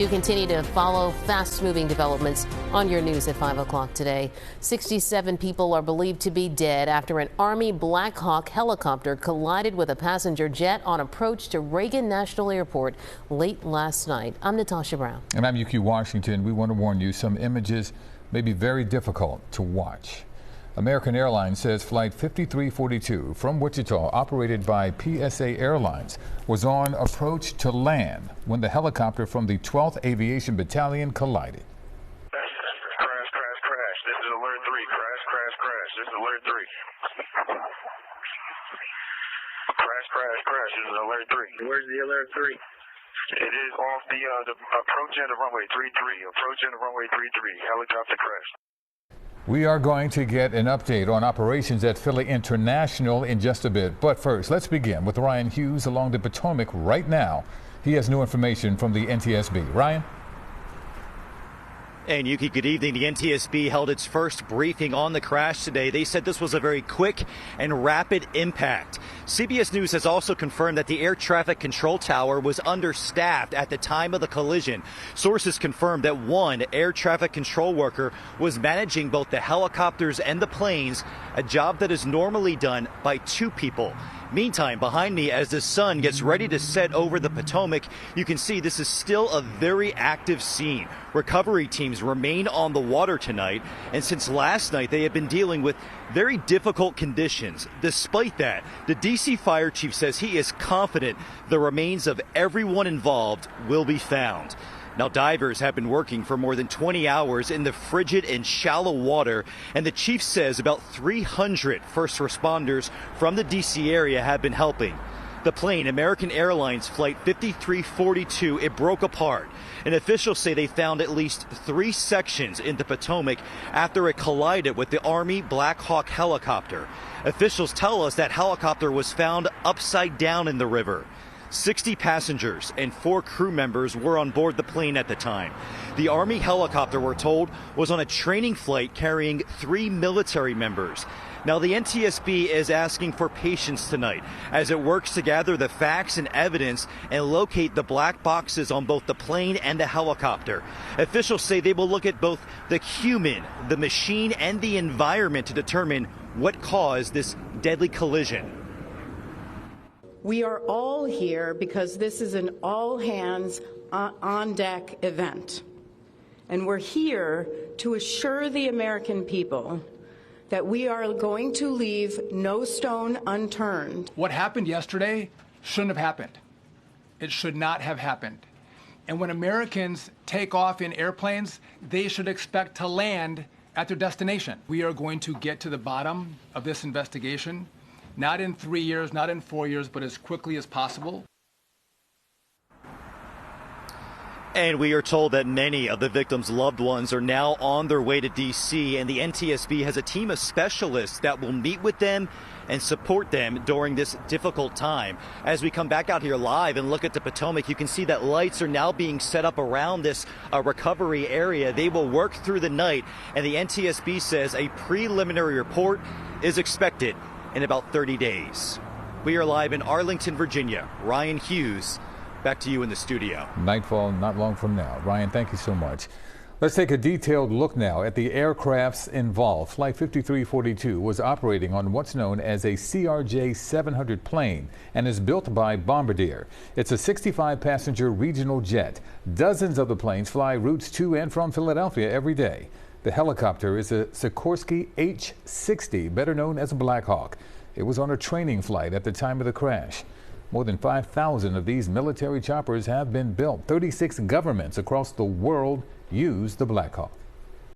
You continue to follow fast-moving developments on your news at 5 o'clock today. 67 people are believed to be dead after an Army Black Hawk helicopter collided with a passenger jet on approach to Reagan National Airport late last night. I'm Natasha Brown. And I'm UQ Washington. We want to warn you, some images may be very difficult to watch. American Airlines says Flight 5342 from Wichita, operated by PSA Airlines, was on approach to land when the helicopter from the 12th Aviation Battalion collided. Crash. This is alert 3. Crash. This is alert 3. Crash. This is alert 3. Where's the alert 3? It is off the approaching the runway 33. Approaching the runway 33. Helicopter crashed. We are going to get an update on operations at Philly International in just a bit. But first, let's begin with Ryan Hughes along the Potomac right now. He has new information from the NTSB. Ryan? And Yuki, good evening. The NTSB held its first briefing on the crash today. They said this was a very quick and rapid impact. CBS News has also confirmed that the air traffic control tower was understaffed at the time of the collision. Sources confirmed that one air traffic control worker was managing both the helicopters and the planes, a job that is normally done by two people. Meantime, behind me, as the sun gets ready to set over the Potomac, you can see this is still a very active scene. Recovery teams remain on the water tonight, and since last night, they have been dealing with very difficult conditions. Despite that, the D.C. fire chief says he is confident the remains of everyone involved will be found. Now, divers have been working for more than 20 hours in the frigid and shallow water, and the chief says about 300 first responders from the D.C. area have been helping. The plane, American Airlines Flight 5342, it broke apart, and officials say they found at least 3 sections in the Potomac after it collided with the Army Black Hawk helicopter. Officials tell us that helicopter was found upside down in the river. 60 passengers and 4 crew members were on board the plane at the time. The Army helicopter, we're told, was on a training flight carrying 3 military members. Now, the NTSB is asking for patience tonight as it works to gather the facts and evidence and locate the black boxes on both the plane and the helicopter. Officials say they will look at both the human, the machine, and the environment to determine what caused this deadly collision. We are all here because this is an all-hands on-deck event. And we're here to assure the American people that we are going to leave no stone unturned. What happened yesterday shouldn't have happened. It should not have happened. And when Americans take off in airplanes, they should expect to land at their destination. We are going to get to the bottom of this investigation. Not in 3 years, not in 4 years, but as quickly as possible. And we are told that many of the victims' loved ones are now on their way to D.C., and the NTSB has a team of specialists that will meet with them and support them during this difficult time. As we come back out here live and look at the Potomac, you can see that lights are now being set up around this recovery area. They will work through the night, and the NTSB says a preliminary report is expected in about 30 days. We are live in Arlington, Virginia. Ryan Hughes, back to you in the studio. Nightfall not long from now. Ryan, thank you so much. Let's take a detailed look now at the aircrafts involved. Flight 5342 was operating on what's known as a CRJ-700 plane and is built by Bombardier. It's a 65-passenger regional jet. Dozens of the planes fly routes to and from Philadelphia every day. The helicopter is a Sikorsky H-60, better known as a Black Hawk. It was on a training flight at the time of the crash. More than 5,000 of these military choppers have been built. 36 governments across the world use the Black Hawk.